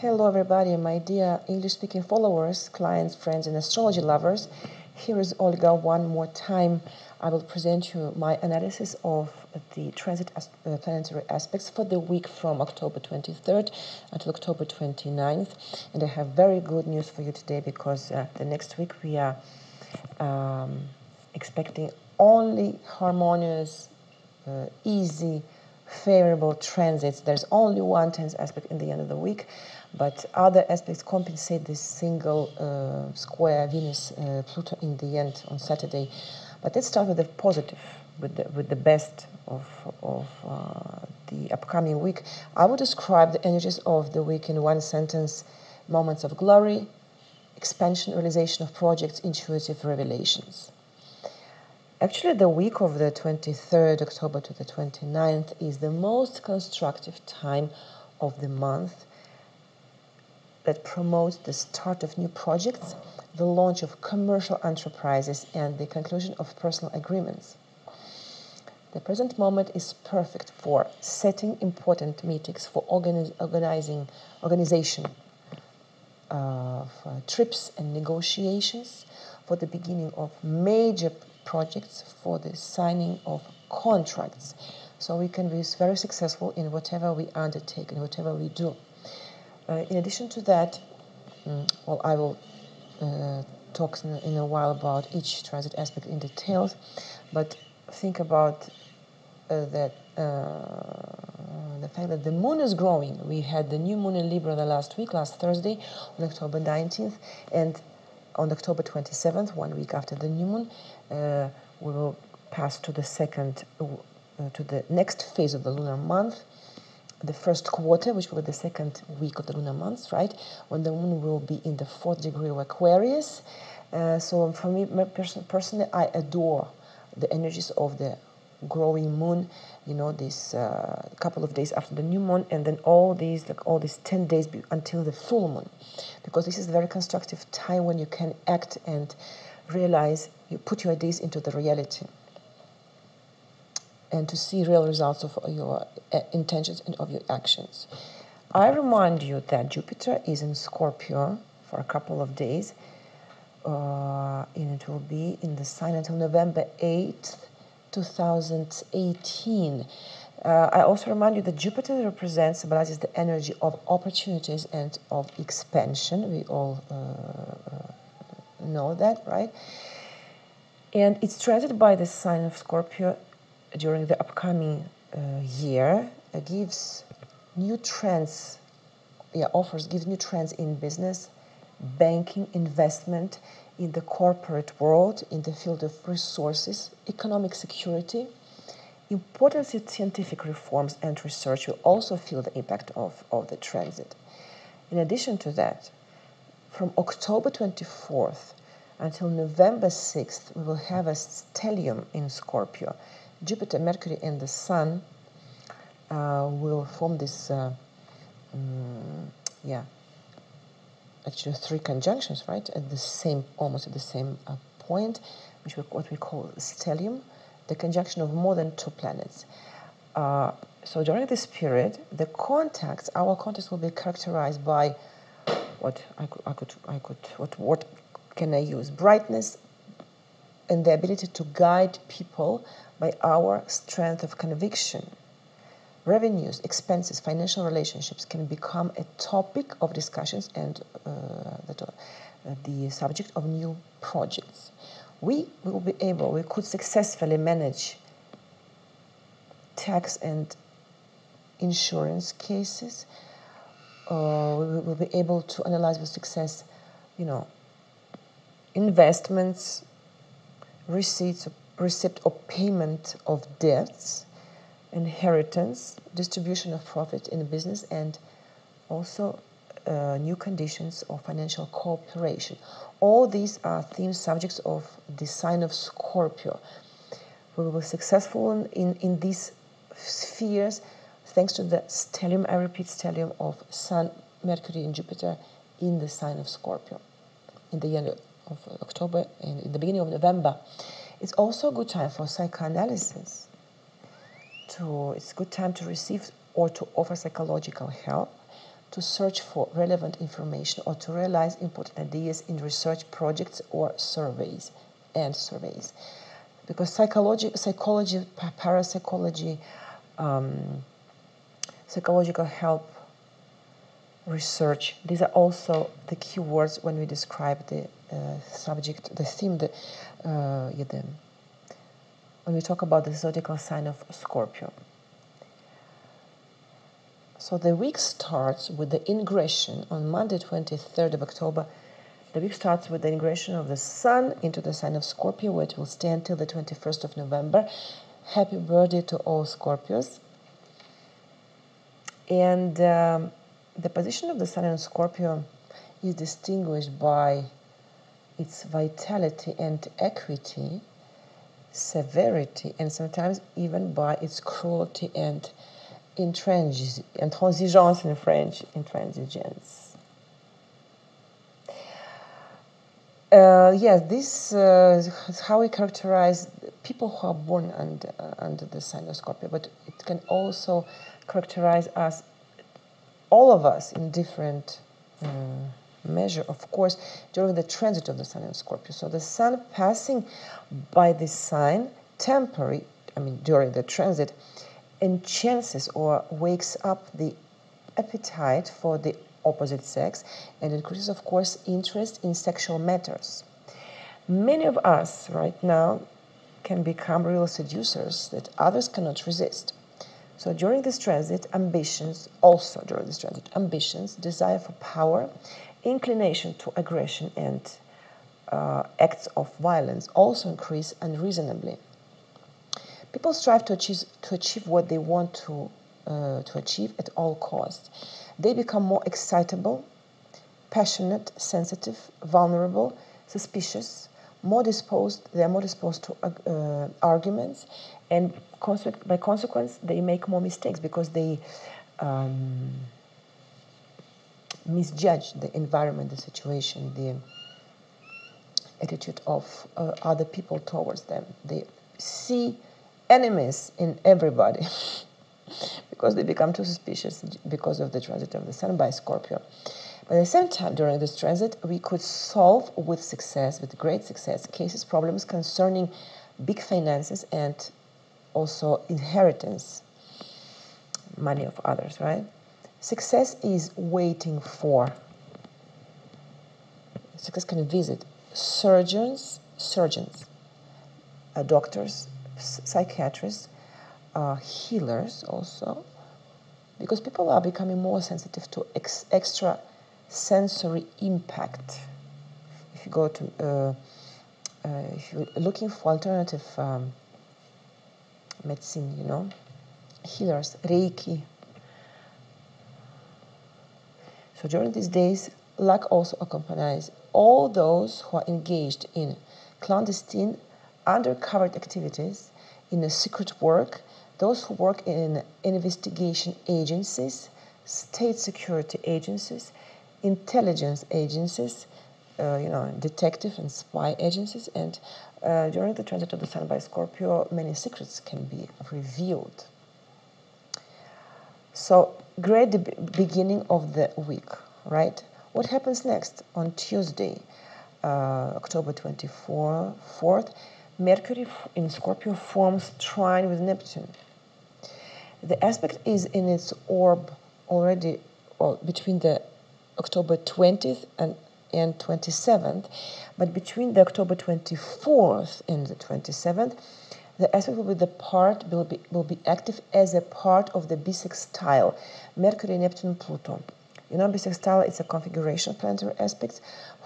Hello everybody, my dear English-speaking followers, clients, friends and astrology lovers. Here is Olga one more time. I will present you my analysis of the planetary aspects for the week from October 23rd until October 29th. And I have very good news for you today because the next week we are expecting only harmonious, easy, favorable transits. There's only one tense aspect in the end of the week, but other aspects compensate this single square Venus Pluto in the end on Saturday. But let's start with the positive, with the best of the upcoming week. I would describe the energies of the week in one sentence: moments of glory, expansion, realization of projects, intuitive revelations. Actually, the week of the 23rd October to the 29th is the most constructive time of the month that promotes the start of new projects, the launch of commercial enterprises, and the conclusion of personal agreements. The present moment is perfect for setting important meetings, for organization of trips and negotiations, for the beginning of major projects, for the signing of contracts. So we can be very successful in whatever we undertake and whatever we do. In addition to that, well, I will talk in a while about each transit aspect in details, but think about the fact that the moon is growing. We had the new moon in Libra last Thursday, on October 19th, and on October 27th, 1 week after the new moon, we will pass to the next phase of the lunar month, the first quarter, which will be the second week of the lunar month, right? When the moon will be in the 4th degree of Aquarius. So for me, personally, I adore the energies of the growing moon, you know, this couple of days after the new moon, and then all these 10 days until the full moon, because this is a very constructive time when you can act and realize, you put your ideas into the reality and to see real results of your intentions and of your actions. I remind you that Jupiter is in Scorpio for a couple of days, and it will be in the sign until November 8th, 2018. I also remind you that Jupiter symbolizes the energy of opportunities and of expansion. We all know that, right? And it's transited by the sign of Scorpio during the upcoming year. It gives new trends, gives new trends in business, banking, investment, in the corporate world, in the field of resources, economic security. Important scientific reforms and research will also feel the impact of the transit. In addition to that, from October 24th until November 6th, we will have a stellium in Scorpio. Jupiter, Mercury, and the Sun will form this, actually 3 conjunctions, right, at the same, almost at the same point, which is what we call stellium, the conjunction of more than 2 planets. So during this period, our contacts will be characterized by what can I use? Brightness and the ability to guide people by our strength of conviction. Revenues, expenses, financial relationships can become a topic of discussions and the subject of new projects. We could successfully manage tax and insurance cases. We will be able to analyze with success, investments, receipt or payment of debts, inheritance, distribution of profit in business, and also new conditions of financial cooperation. All these are theme subjects of the sign of Scorpio. We will be successful in these spheres thanks to the stellium, I repeat, stellium of Sun, Mercury, and Jupiter in the sign of Scorpio in the end of October and in the beginning of November. It's also a good time for psychoanalysis. It's a good time to receive or to offer psychological help, to search for relevant information or to realize important ideas in research projects or surveys. Because psychology, parapsychology, psychological help, research, these are also the key words when we describe the subject, the theme, when we talk about the zodiacal sign of Scorpio. So the week starts with the ingression on Monday, 23rd of October. The week starts with the ingression of the Sun into the sign of Scorpio, where it will stay until the 21st of November. Happy birthday to all Scorpios. And the position of the Sun in Scorpio is distinguished by its vitality and equity, severity, and sometimes even by its cruelty and intransigence in French, intransigence. Yes, this is how we characterize people who are born under the sign of Scorpio, but it can also characterize us, all of us, in different measure, of course, during the transit of the Sun in Scorpio. So the Sun passing by this sign, during the transit, enhances or wakes up the appetite for the opposite sex and increases, of course, interest in sexual matters. Many of us right now can become real seducers that others cannot resist. So during this transit, ambitions, desire for power, inclination to aggression, and acts of violence also increase unreasonably. People strive to achieve what they want to achieve at all costs. They become more excitable, passionate, sensitive, vulnerable, suspicious, they are more disposed to arguments, and by consequence, they make more mistakes because they misjudge the environment, the situation, the attitude of other people towards them. They see enemies in everybody because they become too suspicious because of the transit of the Sun by Scorpio. But at the same time, during this transit, we could solve with great success, cases, problems concerning big finances and also inheritance, money of others, right? Success is waiting for. Success can visit surgeons, doctors, psychiatrists, healers also, because people are becoming more sensitive to extra sensory impact. If you go to, if you're looking for alternative medicine, healers, Reiki. So during these days, luck also accompanies all those who are engaged in clandestine, undercover activities, in a secret work, those who work in investigation agencies, state security agencies, intelligence agencies, detective and spy agencies, and during the transit of the Sun by Scorpio, many secrets can be revealed. So, great beginning of the week, right? What happens next? On Tuesday, October 24th, Mercury in Scorpio forms trine with Neptune. The aspect is in its orb already between the October 20th and 27th, but between the October 24th and the 27th, the aspect will be active as a part of the bisextile, Mercury, Neptune, Pluto. Bisextile is a configuration of planetary aspects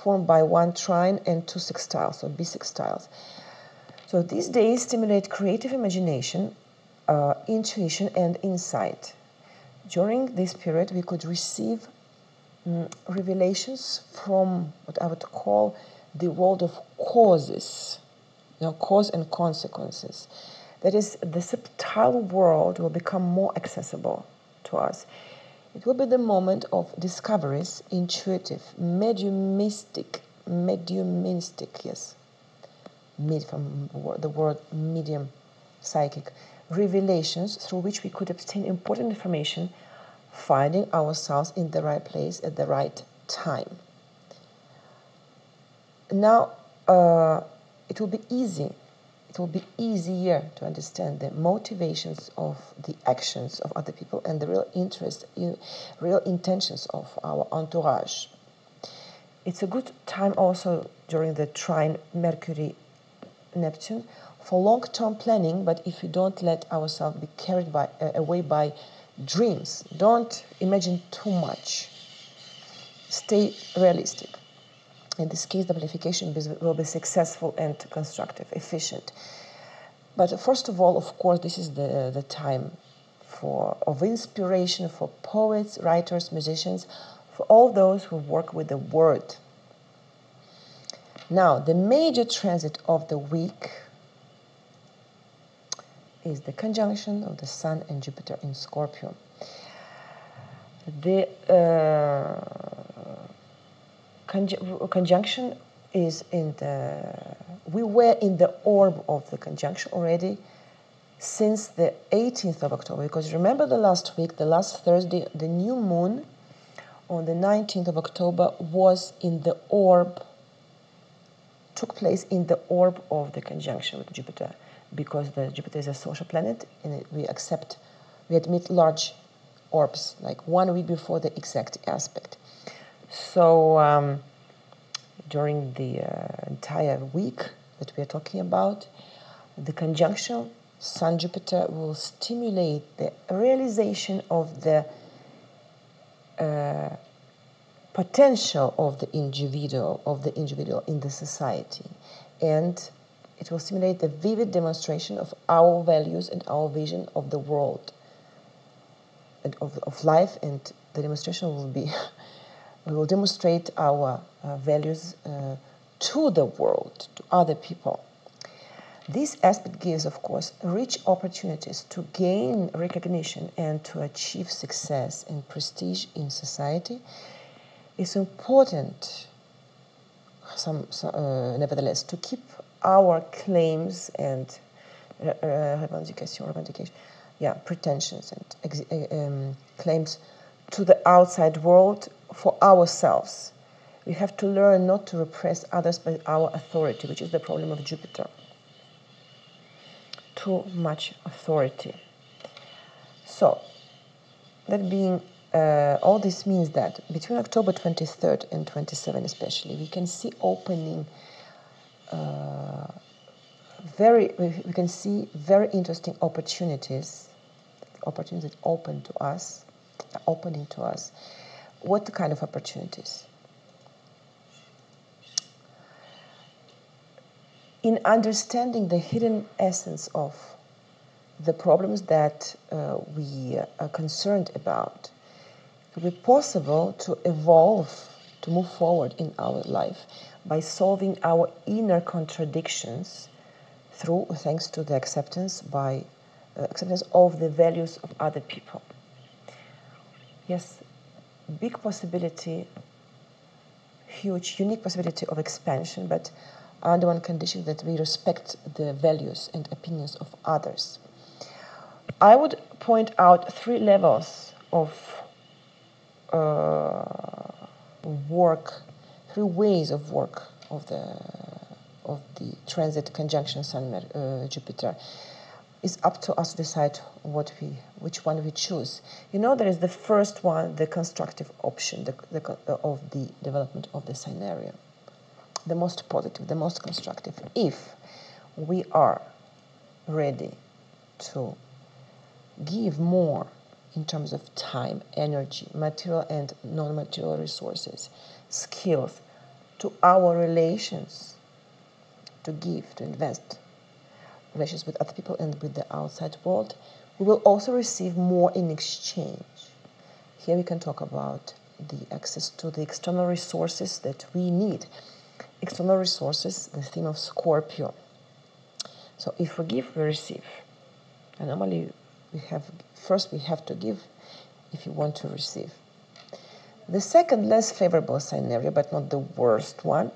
formed by one trine and two sextiles, so bisextiles. So these days stimulate creative imagination, intuition, and insight. During this period, we could receive revelations from what I would call the world of causes, cause and consequences. That is, the subtle world will become more accessible to us. It will be the moment of discoveries, intuitive, mediumistic, yes, from the word medium, psychic, revelations through which we could obtain important information finding ourselves in the right place at the right time. Now, it will be easy. It will be easier to understand the motivations of the actions of other people and the real interest, real intentions of our entourage. It's a good time also during the trine Mercury Neptune for long-term planning, but if we don't let ourselves be carried away by dreams, don't imagine too much. Stay realistic. In this case, the planification will be successful and constructive, efficient. But first of all, of course, this is the time of inspiration for poets, writers, musicians, for all those who work with the word. Now, the major transit of the week is the conjunction of the Sun and Jupiter in Scorpio. The conjunction is we were in the orb of the conjunction already since the 18th of October, because remember the last week, the last Thursday, the new moon on the 19th of October was in the orb, took place in the orb of the conjunction with Jupiter, because Jupiter is a social planet and we admit large orbs, like 1 week before the exact aspect. So during the entire week that we are talking about, the conjunction Sun-Jupiter will stimulate the realization of the potential of the individual in the society, and it will stimulate the vivid demonstration of our values and our vision of the world and of life, and the demonstration will be we will demonstrate our values to the world, to other people. This aspect gives, of course, rich opportunities to gain recognition and to achieve success and prestige in society. It's important, nevertheless, to keep our claims and pretensions and claims to the outside world for ourselves. We have to learn not to repress others by our authority, which is the problem of Jupiter. Too much authority. So, that being, all this means that between October 23rd and 27th especially, we can see opening we can see very interesting opportunities that opening to us. What kind of opportunities? In understanding the hidden essence of the problems that we are concerned about, it will be possible to evolve, to move forward in our life by solving our inner contradictions thanks to the acceptance of the values of other people. Yes, big possibility, huge, unique possibility of expansion, but under one condition, that we respect the values and opinions of others. I would point out 3 levels of work, 3 ways of work of the transit conjunction Sun-Jupiter. It's up to us to decide which one we choose. You know, there is the first one, the constructive option of the development of the scenario. The most positive, the most constructive. If we are ready to give more in terms of time, energy, material and non-material resources, skills to our relations, to give, to invest, relations with other people and with the outside world, we will also receive more in exchange. Here we can talk about the access to the external resources that we need. External resources, the theme of Scorpio. So if we give, we receive. And normally we have to give if you want to receive. The second, less favorable scenario, but not the worst one,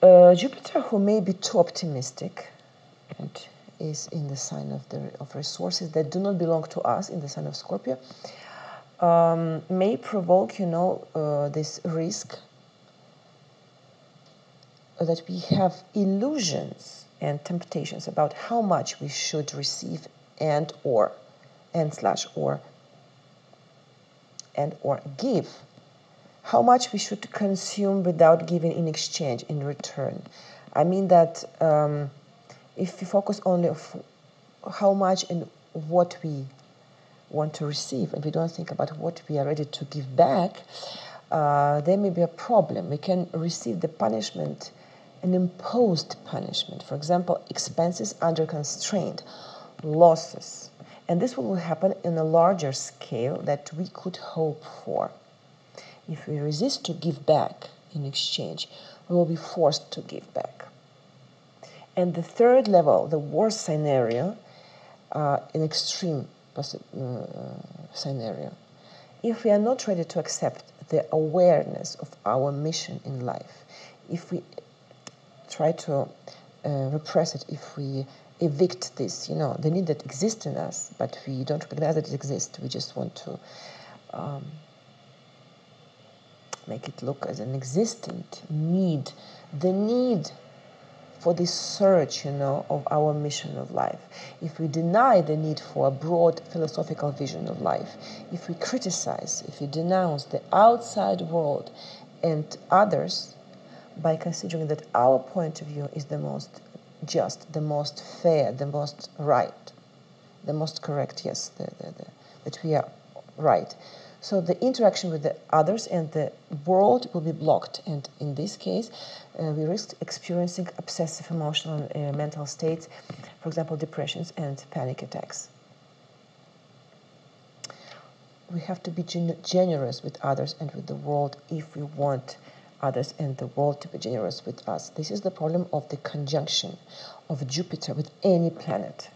Jupiter, who may be too optimistic, and is in the sign of resources that do not belong to us, in the sign of Scorpio, may provoke, this risk that we have illusions and temptations about how much we should receive and/or give, how much we should consume without giving in exchange, in return. I mean that if we focus only on how much and what we want to receive, and we don't think about what we are ready to give back, there may be a problem. We can receive the punishment, an imposed punishment. For example, expenses under constraint, losses. And this will happen in a larger scale that we could hope for. If we resist to give back in exchange, we will be forced to give back. And the third level, the worst scenario, an extreme scenario. If we are not ready to accept the awareness of our mission in life, if we try to repress it, if we evict this, the need that exists in us, but we don't recognize that it exists, we just want to make it look as an existent need, the need for this search, of our mission of life. If we deny the need for a broad philosophical vision of life, if we criticize, if we denounce the outside world and others by considering that our point of view is the most just, the most fair, the most right, the most correct, yes, that we are right. So the interaction with the others and the world will be blocked, and in this case, we risk experiencing obsessive emotional and mental states, for example, depressions and panic attacks. We have to be generous with others and with the world if we want others and the world to be generous with us. This is the problem of the conjunction of Jupiter with any planet,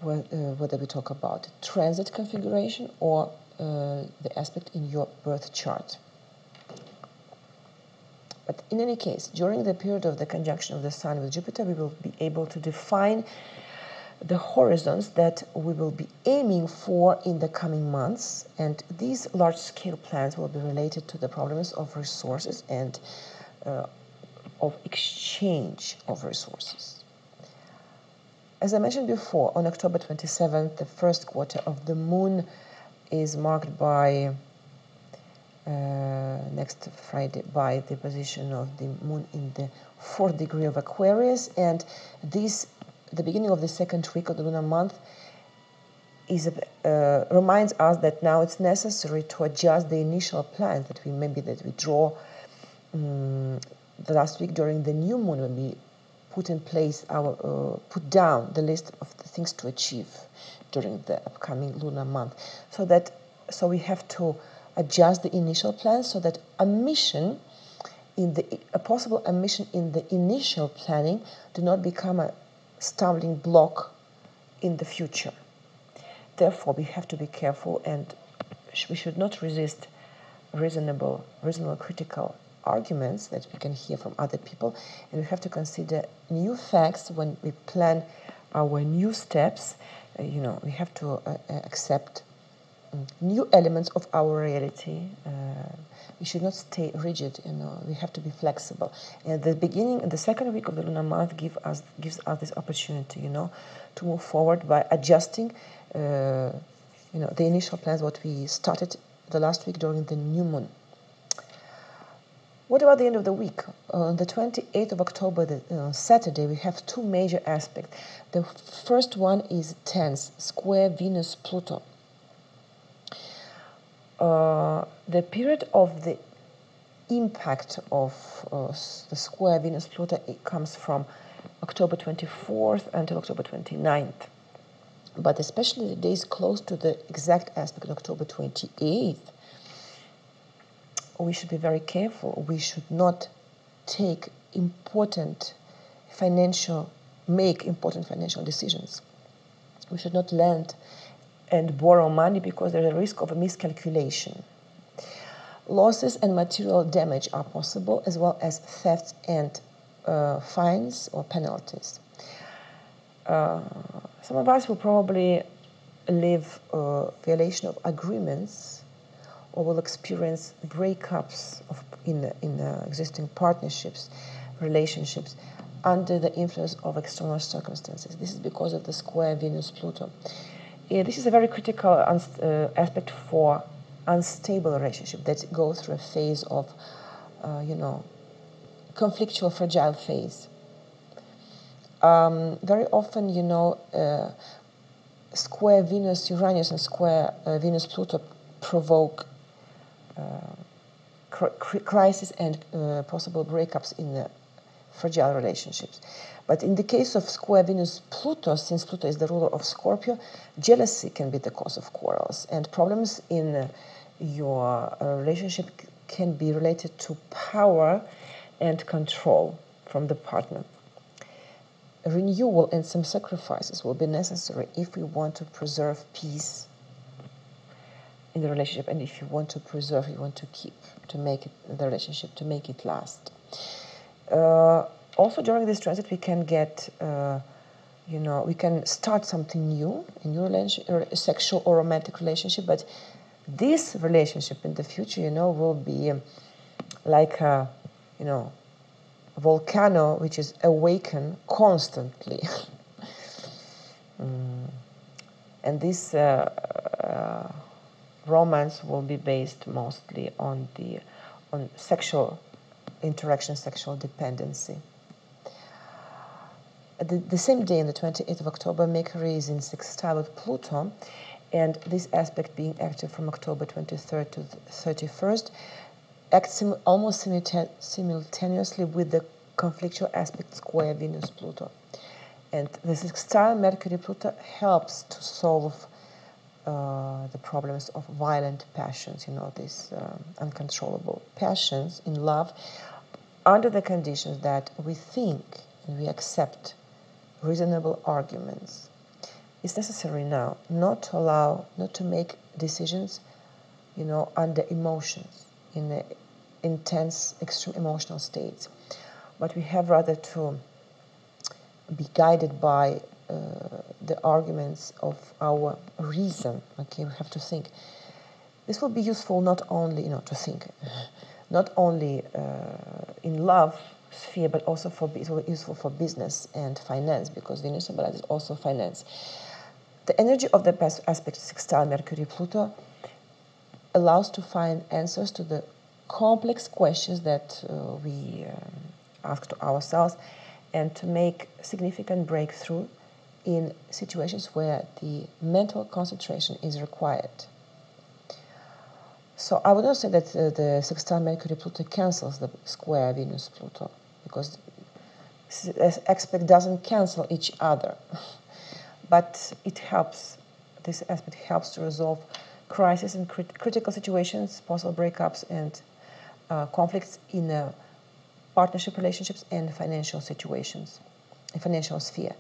whether we talk about transit configuration or the aspect in your birth chart. But in any case, during the period of the conjunction of the Sun with Jupiter, we will be able to define the horizons that we will be aiming for in the coming months, and these large-scale plans will be related to the problems of resources and of exchange of resources. As I mentioned before, on October 27th, the first quarter of the Moon is marked by next Friday by the position of the Moon in the 4th degree of Aquarius, and the beginning of the second week of the lunar month reminds us that now it's necessary to adjust the initial plans that we draw the last week during the new moon, when we put down the list of the things to achieve during the upcoming lunar month. So we have to adjust the initial plans so that a possible omission in the initial planning do not become a stumbling block in the future. Therefore, we have to be careful, and we should not resist reasonable critical arguments that we can hear from other people, and we have to consider new facts when we plan our new steps. We have to accept new elements of our reality. We should not stay rigid. We have to be flexible. And the second week of the lunar month gives us this opportunity, to move forward by adjusting, the initial plans what we started the last week during the new moon. What about the end of the week? On the 28th of October, Saturday, we have two major aspects. The first one is tense, square Venus-Pluto. The period of the impact of the square Venus-Pluto, it comes from October 24th until October 29th. But especially the days close to the exact aspect, October 28th, we should be very careful. We should not make important financial decisions. We should not lend and borrow money because there's a risk of a miscalculation. Losses and material damage are possible, as well as thefts and fines or penalties. Some of us will probably live violation of agreements, or will experience breakups in existing partnerships, relationships, under the influence of external circumstances. This is because of the square Venus-Pluto. This is a very critical aspect for unstable relationship that go through a phase of, conflictual, fragile phase. Very often, square Venus-Uranus and square Venus-Pluto provoke crisis and possible breakups in fragile relationships. But in the case of square Venus-Pluto, since Pluto is the ruler of Scorpio, jealousy can be the cause of quarrels, and problems in your relationship can be related to power and control from the partner. A renewal and some sacrifices will be necessary if we want to preserve peace in the relationship, and if you want to preserve, you want to keep, to make it, the relationship, to make it last. Also during this transit we can get, we can start something new, a new relationship, a sexual or romantic relationship, but this relationship in the future, will be like a, volcano which is awakened constantly. And this romance will be based mostly on sexual interaction, sexual dependency. The same day, on the 28th of October, Mercury is in sextile with Pluto, and this aspect being active from October 23rd to 31st, acts almost simultaneously with the conflictual aspect square Venus-Pluto. And the sextile Mercury-Pluto helps to solve the problems of violent passions, these uncontrollable passions in love, under the conditions that we think and we accept reasonable arguments. It's necessary now not to make decisions, under emotions, in the intense, extreme emotional states, but we have rather to be guided by the arguments of our reason. Okay, we have to think. This will be useful not only, to think, not only in love sphere, but also it will be useful for business and finance, because Venus symbolizes also finance. The energy of the past aspect sextile Mercury-Pluto allows to find answers to the complex questions that we ask to ourselves, and to make significant breakthrough in situations where the mental concentration is required. So I would not say that the sextile Mercury-Pluto cancels the square Venus-Pluto, because this aspect doesn't cancel each other, but it helps. This aspect helps to resolve crisis and critical situations, possible breakups and conflicts in partnership relationships and financial situations, in financial sphere.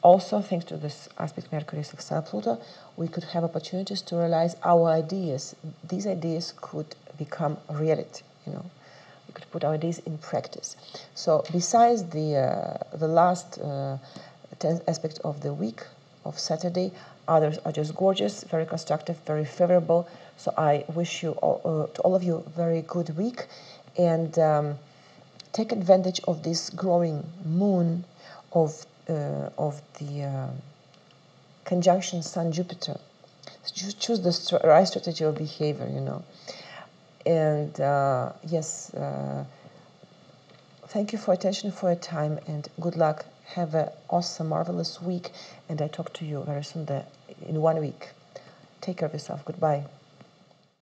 Also, thanks to this aspect Mercury sextile Pluto, we could have opportunities to realize our ideas. These ideas could become reality. We could put our ideas in practice. So, besides the last 10th aspect of the week of Saturday, others are just gorgeous, very constructive, very favorable. So, I wish you to all of you a very good week, and take advantage of this growing moon of the conjunction Sun-Jupiter. Choose the right strategy of behavior, And yes, thank you for attention, for your time, and good luck. Have an awesome, marvelous week, and I talk to you very soon in 1 week. Take care of yourself. Goodbye.